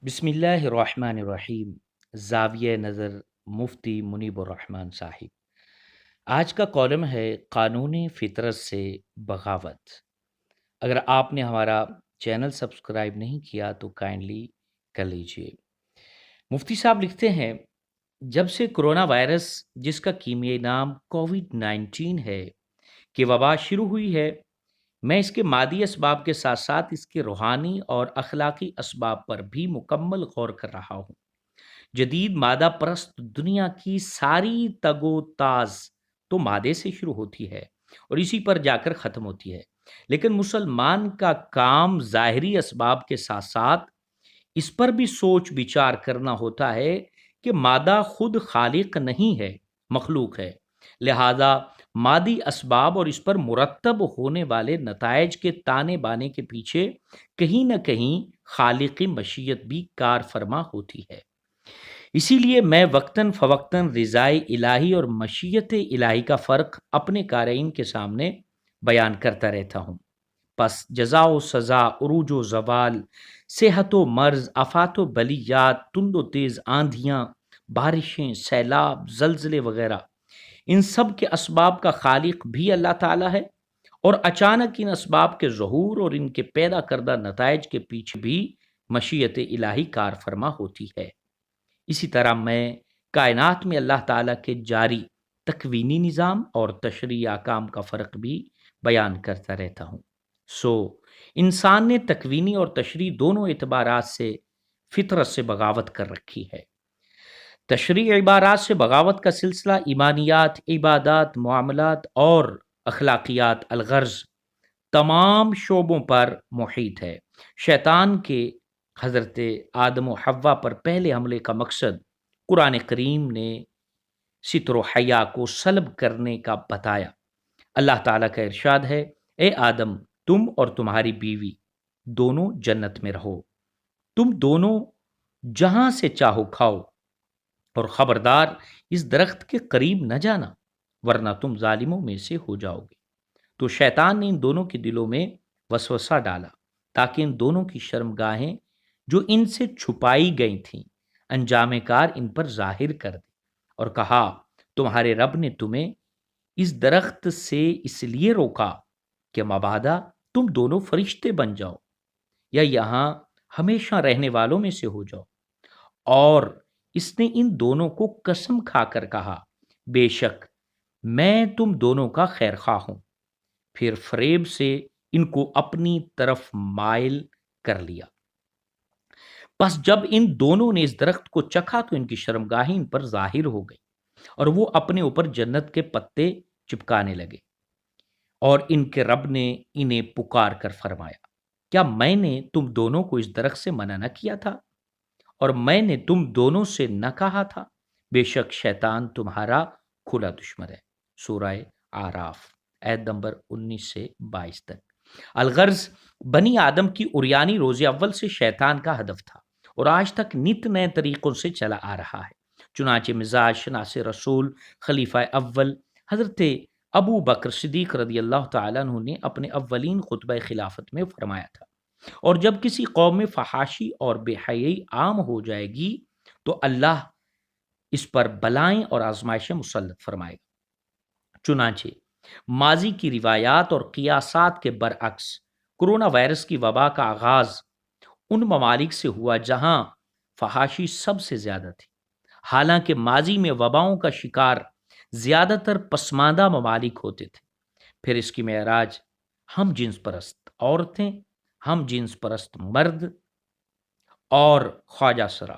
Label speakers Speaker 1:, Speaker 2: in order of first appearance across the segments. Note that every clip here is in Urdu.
Speaker 1: بسم اللہ الرحمن الرحیم۔ زاویہ نظر مفتی منیب الرحمن صاحب۔ آج کا کالم ہے قانون فطرت سے بغاوت۔ اگر آپ نے ہمارا چینل سبسکرائب نہیں کیا تو کائنڈلی کر لیجئے۔ مفتی صاحب لکھتے ہیں، جب سے کرونا وائرس جس کا کیمیائی نام کووڈ-19 ہے کہ وبا شروع ہوئی ہے، میں اس کے مادی اسباب کے ساتھ ساتھ اس کے روحانی اور اخلاقی اسباب پر بھی مکمل غور کر رہا ہوں۔ جدید مادہ پرست دنیا کی ساری تگ و تاز تو مادے سے شروع ہوتی ہے اور اسی پر جا کر ختم ہوتی ہے، لیکن مسلمان کا کام ظاہری اسباب کے ساتھ ساتھ اس پر بھی سوچ بچار کرنا ہوتا ہے کہ مادہ خود خالق نہیں ہے، مخلوق ہے۔ لہذا مادی اسباب اور اس پر مرتب ہونے والے نتائج کے تانے بانے کے پیچھے کہیں نہ کہیں خالقی مشیت بھی کار فرما ہوتی ہے۔ اسی لیے میں وقتاً فوقتاً رضائے الہی اور مشیت الہی کا فرق اپنے قارئین کے سامنے بیان کرتا رہتا ہوں۔ پس جزا و سزا، عروج و زوال، صحت و مرض، آفات و بلیات، تند و تیز آندھیاں، بارشیں، سیلاب، زلزلے وغیرہ، ان سب کے اسباب کا خالق بھی اللہ تعالیٰ ہے، اور اچانک ان اسباب کے ظہور اور ان کے پیدا کردہ نتائج کے پیچھے بھی مشیت الہی کار فرما ہوتی ہے۔ اسی طرح میں کائنات میں اللہ تعالیٰ کے جاری تکوینی نظام اور تشریعی احکام کا فرق بھی بیان کرتا رہتا ہوں۔ انسان نے تکوینی اور تشریعی دونوں اعتبارات سے فطرت سے بغاوت کر رکھی ہے۔ تشریعی عبارات سے بغاوت کا سلسلہ ایمانیات، عبادات، معاملات اور اخلاقیات الغرض تمام شعبوں پر محیط ہے۔ شیطان کے حضرت آدم و حوا پر پہلے حملے کا مقصد قرآن کریم نے ستر و حیا کو سلب کرنے کا بتایا۔ اللہ تعالیٰ کا ارشاد ہے، اے آدم، تم اور تمہاری بیوی دونوں جنت میں رہو، تم دونوں جہاں سے چاہو کھاؤ، اور خبردار اس درخت کے قریب نہ جانا ورنہ تم ظالموں میں سے ہو جاؤ گے۔ تو شیطان نے ان دونوں کے دلوں میں وسوسہ ڈالا تاکہ ان دونوں کی شرمگاہیں جو ان سے چھپائی گئی تھیں انجام کار ان پر ظاہر کر دے، اور کہا، تمہارے رب نے تمہیں اس درخت سے اس لیے روکا کہ مبادا تم دونوں فرشتے بن جاؤ یا یہاں ہمیشہ رہنے والوں میں سے ہو جاؤ۔ اور اس نے ان دونوں کو قسم کھا کر کہا، بے شک میں تم دونوں کا خیر خواہ ہوں۔ پھر فریب سے ان کو اپنی طرف مائل کر لیا۔ پس جب ان دونوں نے اس درخت کو چکھا تو ان کی شرمگاہیں ان پر ظاہر ہو گئی اور وہ اپنے اوپر جنت کے پتے چپکانے لگے، اور ان کے رب نے انہیں پکار کر فرمایا، کیا میں نے تم دونوں کو اس درخت سے منع نہ کیا تھا؟ اور میں نے تم دونوں سے نہ کہا تھا؟ بے شک شیطان تمہارا کھلا دشمن ہے۔ سورہ آراف آیت نمبر 19 سے 22 تک۔ الغرض بنی آدم کی عریانی روز اول سے شیطان کا ہدف تھا اور آج تک نت نئے طریقوں سے چلا آ رہا ہے۔ چنانچہ مزاج شناس رسول خلیفہ اول حضرت ابو بکر صدیق رضی اللہ تعالیٰ عنہ نے اپنے اولین خطبہ خلافت میں فرمایا تھا، اور جب کسی قوم میں فحاشی اور بے حیائی عام ہو جائے گی تو اللہ اس پر بلائیں اور آزمائشیں مسلط فرمائے گا۔ چنانچہ ماضی کی روایات اور قیاسات کے برعکس کرونا وائرس کی وبا کا آغاز ان ممالک سے ہوا جہاں فحاشی سب سے زیادہ تھی۔ حالانکہ ماضی میں وباؤں کا شکار زیادہ تر پسماندہ ممالک ہوتے تھے۔ پھر اس کی معراج ہم جنس پرست عورتیں، ہم جنس پرست مرد اور خواجہ سرا،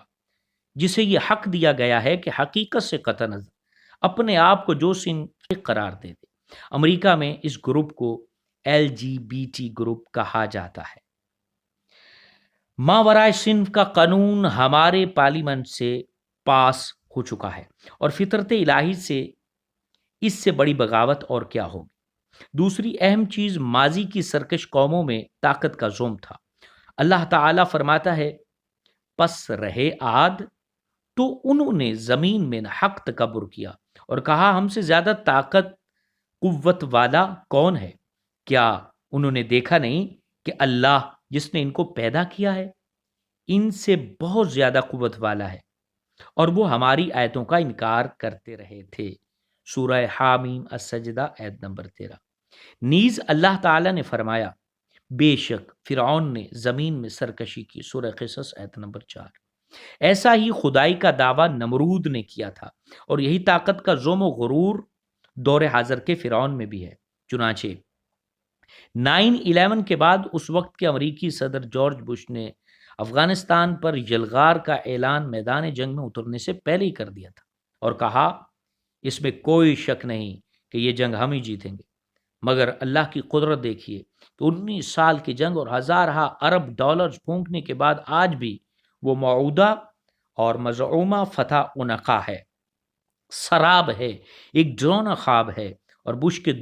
Speaker 1: جسے یہ حق دیا گیا ہے کہ حقیقت سے قطع نظر اپنے آپ کو جو سن قرار دے دے۔ امریکہ میں اس گروپ کو LGBT گروپ کہا جاتا ہے۔ ماورائے صنف کا قانون ہمارے پارلیمنٹ سے پاس ہو چکا ہے، اور فطرت الہی سے اس سے بڑی بغاوت اور کیا ہوگی۔ دوسری اہم چیز ماضی کی سرکش قوموں میں طاقت کا زوم تھا۔ اللہ تعالیٰ فرماتا ہے، پس رہے عاد تو انہوں نے زمین میں حق تکبر کیا اور کہا، ہم سے زیادہ طاقت قوت والا کون ہے؟ کیا انہوں نے دیکھا نہیں کہ اللہ جس نے ان کو پیدا کیا ہے ان سے بہت زیادہ قوت والا ہے اور وہ ہماری آیتوں کا انکار کرتے رہے تھے۔ سورہ حامیم السجدہ آیت نمبر 13۔ نیز اللہ تعالیٰ نے فرمایا بے شک فرعون نے زمین میں سرکشی کی، سورہ قصص آیت نمبر 4۔ ایسا ہی خدائی کا دعویٰ نمرود نے کیا تھا اور یہی طاقت کا ذم و غرور دور حاضر کے فرعون میں بھی ہے۔ چنانچہ 9/11 کے بعد اس وقت کے امریکی صدر جارج بش نے افغانستان پر یلغار کا اعلان میدان جنگ میں اترنے سے پہلے ہی کر دیا تھا اور کہا اس میں کوئی شک نہیں کہ یہ جنگ ہم ہی جیتیں گے، مگر اللہ کی قدرت دیکھیے کہ 19 سال کی جنگ اور ہزارہ ارب ڈالرز پھونکنے کے بعد آج بھی وہ موعودہ اور مزعومہ فتح انقا ہے، سراب ہے، ایک ڈرونا خواب ہے، اور بش کے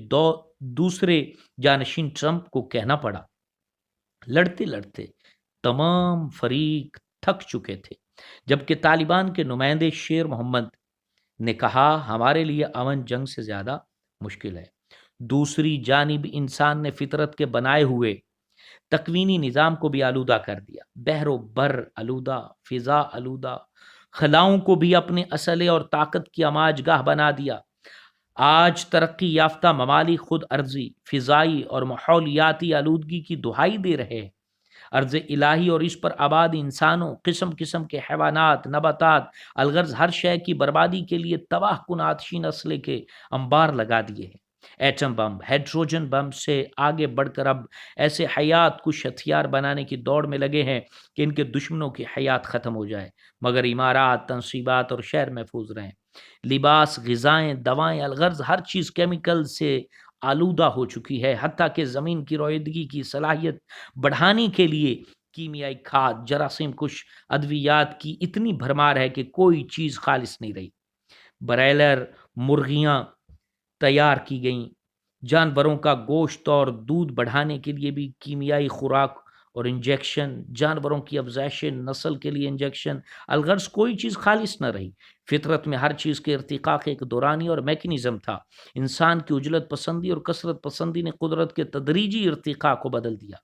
Speaker 1: دوسرے جانشین ٹرمپ کو کہنا پڑا۔ لڑتے لڑتے تمام فریق تھک چکے تھے، جبکہ طالبان کے نمائندے شیر محمد نے کہا ہمارے لیے امن جنگ سے زیادہ مشکل ہے۔ دوسری جانب انسان نے فطرت کے بنائے ہوئے تکوینی نظام کو بھی آلودہ کر دیا، بحر و بر آلودہ، فضا آلودہ، خلاؤں کو بھی اپنے اسلحے اور طاقت کی آماج گاہ بنا دیا۔ آج ترقی یافتہ ممالک خود ارضی، فضائی اور ماحولیاتی آلودگی کی دہائی دے رہے ہیں۔ ارض الہی اور اس پر آباد انسانوں، قسم قسم کے حیوانات، نباتات، الغرض ہر شے کی بربادی کے لیے تباہ کن آتشین اسلحے کے انبار لگا دیے ہیں۔ ایٹم بم، ہیڈروجن بم سے آگے بڑھ کر اب ایسے حیات کش ہتھیار بنانے کی دوڑ میں لگے ہیں کہ ان کے دشمنوں کی حیات ختم ہو جائے مگر عمارات، تنصیبات اور شہر محفوظ رہیں۔ لباس، غذائیں، دوائیں، الغرض ہر چیز کیمیکل سے آلودہ ہو چکی ہے، حتیٰ کہ زمین کی رویدگی کی صلاحیت بڑھانے کے لیے کیمیائی کھاد، جراثیم کش ادویات کی اتنی بھرمار ہے کہ کوئی چیز خالص نہیں رہی۔ برائلر مرغیاں تیار کی گئیں، جانوروں کا گوشت اور دودھ بڑھانے کے لیے بھی کیمیائی خوراک اور انجیکشن، جانوروں کی افزائش نسل کے لیے انجیکشن، الغرض کوئی چیز خالص نہ رہی۔ فطرت میں ہر چیز کے ارتقاء کا ایک دورانی اور میکینزم تھا۔ انسان کی عجلت پسندی اور کثرت پسندی نے قدرت کے تدریجی ارتقاء کو بدل دیا،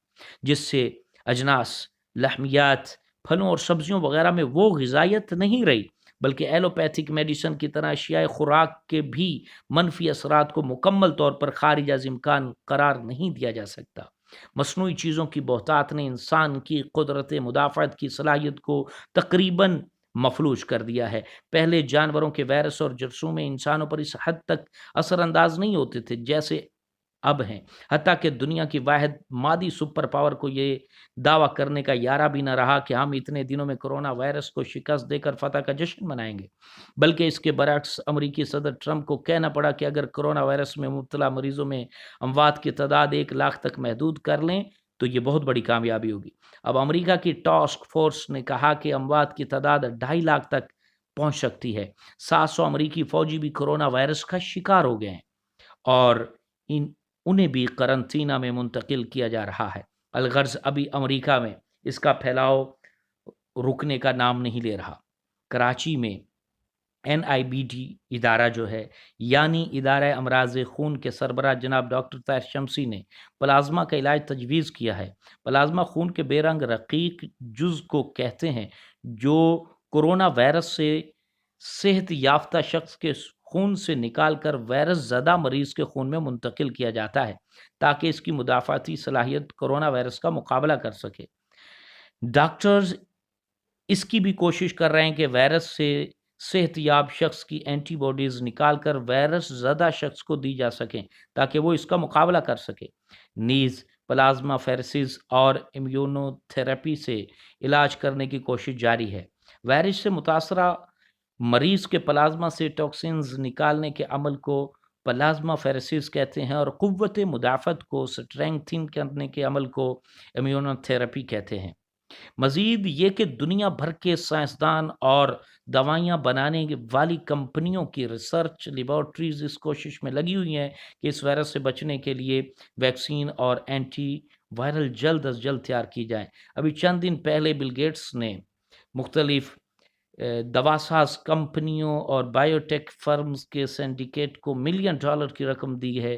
Speaker 1: جس سے اجناس، لحمیات، پھلوں اور سبزیوں وغیرہ میں وہ غذائیت نہیں رہی، بلکہ ایلوپیتھک میڈیسن کی طرح اشیاء خوراک کے بھی منفی اثرات کو مکمل طور پر خارج از امکان قرار نہیں دیا جا سکتا۔ مصنوعی چیزوں کی بہتات نے انسان کی قدرت مدافعت کی صلاحیت کو تقریباً مفلوج کر دیا ہے۔ پہلے جانوروں کے وائرس اور جرثومے انسانوں پر اس حد تک اثر انداز نہیں ہوتے تھے جیسے اب ہیں، حتیٰ کہ دنیا کی واحد مادی سپر پاور کو یہ دعویٰ کرنے کا یارہ بھی نہ رہا کہ ہم اتنے دنوں میں کرونا وائرس کو شکست دے کر فتح کا جشن منائیں گے، بلکہ اس کے برعکس امریکی صدر ٹرمپ کو کہنا پڑا کہ اگر کرونا وائرس میں مبتلا مریضوں میں اموات کی تعداد 1 لاکھ تک محدود کر لیں تو یہ بہت بڑی کامیابی ہوگی۔ اب امریکہ کی ٹاسک فورس نے کہا کہ اموات کی تعداد 2.5 لاکھ تک پہنچ سکتی ہے۔ 700 امریکی فوجی بھی کرونا وائرس کا شکار ہو گئے ہیں اور انہیں بھی قرنطینہ میں منتقل کیا جا رہا ہے۔ الغرض ابھی امریکہ میں اس کا پھیلاؤ رکنے کا نام نہیں لے رہا۔ کراچی میں NIBD ادارہ جو ہے یعنی ادارہ امراض خون کے سربراہ جناب ڈاکٹر طاہر شمسی نے پلازما کا علاج تجویز کیا ہے۔ پلازما خون کے بے رنگ رقیق جز کو کہتے ہیں جو کورونا وائرس سے صحت یافتہ شخص کے خون سے نکال کر وائرس زدہ مریض کے خون میں منتقل کیا جاتا ہے تاکہ اس کی مدافعتی صلاحیت کورونا وائرس کا مقابلہ کر سکے۔ ڈاکٹرز اس کی بھی کوشش کر رہے ہیں کہ وائرس سے صحت یاب شخص کی اینٹی باڈیز نکال کر وائرس زدہ شخص کو دی جا سکیں تاکہ وہ اس کا مقابلہ کر سکے۔ نیز پلازما فیرسز اور امیونو تھراپی سے علاج کرنے کی کوشش جاری ہے۔ وائرس سے متاثرہ مریض کے پلازما سے ٹاکسینز نکالنے کے عمل کو پلازما فیرسز کہتے ہیں اور قوت مدافعت کو سٹرینگتھن کرنے کے عمل کو امیونو تھراپی کہتے ہیں۔ مزید یہ کہ دنیا بھر کے سائنسدان اور دوائیاں بنانے والی کمپنیوں کی ریسرچ لیبارٹریز اس کوشش میں لگی ہوئی ہیں کہ اس وائرس سے بچنے کے لیے ویکسین اور اینٹی وائرل جلد از جلد تیار کی جائیں۔ ابھی چند دن پہلے بل گیٹس نے مختلف دواساز کمپنیوں اور بایوٹیک فرمز کے سینڈیکیٹ کو $1 ملین کی رقم دی ہے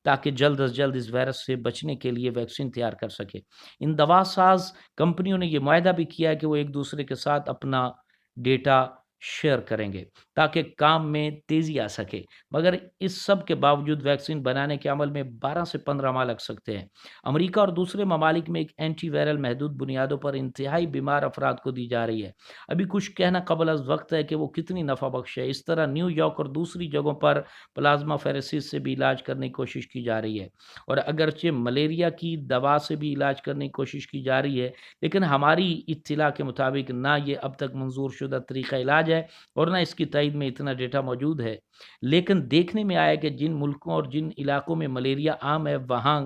Speaker 1: تاکہ جلد از جلد اس وائرس سے بچنے کے لیے ویکسین تیار کر سکے۔ ان دوا ساز کمپنیوں نے یہ معاہدہ بھی کیا ہے کہ وہ ایک دوسرے کے ساتھ اپنا ڈیٹا شیئر کریں گے تاکہ کام میں تیزی آ سکے، مگر اس سب کے باوجود ویکسین بنانے کے عمل میں 12 سے 15 ماہ لگ سکتے ہیں۔ امریکہ اور دوسرے ممالک میں ایک اینٹی وائرل محدود بنیادوں پر انتہائی بیمار افراد کو دی جا رہی ہے۔ ابھی کچھ کہنا قبل از وقت ہے کہ وہ کتنی نفع بخش ہے۔ اس طرح نیو یارک اور دوسری جگہوں پر پلازما فیریسس سے بھی علاج کرنے کی کوشش کی جا رہی ہے، اور اگرچہ ملیریا کی دوا سے بھی علاج کرنے کی کوشش کی جا رہی ہے، لیکن ہماری اطلاع کے مطابق نہ یہ اب تک منظور شدہ طریقہ علاج ہے اور نہ اس کی تائید میں اتنا ڈیٹا موجود ہے۔ لیکن دیکھنے میں آیا کہ جن ملکوں اور جن علاقوں میں ملیریا عام ہے وہاں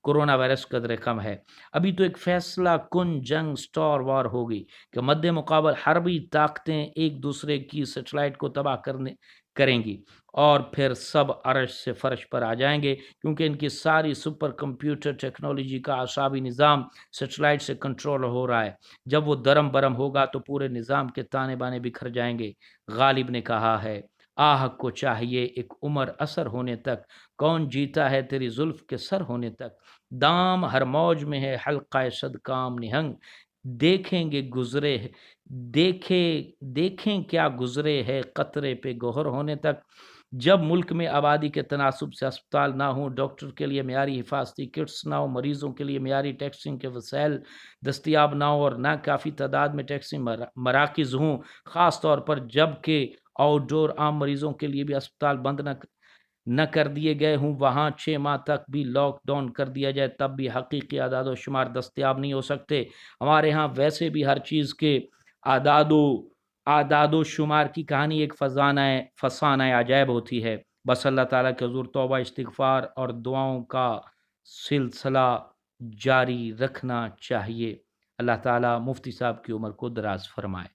Speaker 1: کورونا وائرس قدرے کم ہے۔ ابھی تو ایک فیصلہ کن جنگ سٹار وار ہوگی کہ مد مقابل حربی طاقتیں ایک دوسرے کی سیٹلائٹ کو تباہ کریں گی، اور پھر سب عرش سے فرش پر آ جائیں گے، کیونکہ ان کی ساری سپر کمپیوٹر ٹیکنالوجی کا اعصابی نظام سیٹلائٹ سے کنٹرول ہو رہا ہے۔ جب وہ درم برم ہوگا تو پورے نظام کے تانے بانے بکھر جائیں گے۔ غالب نے کہا ہے، آہ کو چاہیے ایک عمر اثر ہونے تک، کون جیتا ہے تیری زلف کے سر ہونے تک، دام ہر موج میں ہے حلقہ صد کام نہنگ، دیکھیں گے گزرے دیکھیں کیا گزرے ہے قطرے پہ گوہر ہونے تک۔ جب ملک میں آبادی کے تناسب سے اسپتال نہ ہوں، ڈاکٹر کے لیے معیاری حفاظتی کٹس نہ ہوں، مریضوں کے لیے معیاری ٹیسٹنگ کے وسائل دستیاب نہ ہوں، اور نہ کافی تعداد میں ٹیسٹنگ مراکز ہوں، خاص طور پر جب کہ آؤٹ ڈور عام مریضوں کے لیے بھی اسپتال بند نہ کر دیے گئے ہوں، وہاں 6 ماہ تک بھی لاک ڈاؤن کر دیا جائے، تب بھی حقیقی اعداد و شمار دستیاب نہیں ہو سکتے۔ ہمارے ہاں ویسے بھی ہر چیز کے اعداد و شمار کی کہانی ایک فسانہ عجائب ہوتی ہے۔ بس اللہ تعالیٰ کے حضور توبہ، استغفار اور دعاؤں کا سلسلہ جاری رکھنا چاہیے۔ اللہ تعالیٰ مفتی صاحب کی عمر کو دراز فرمائے۔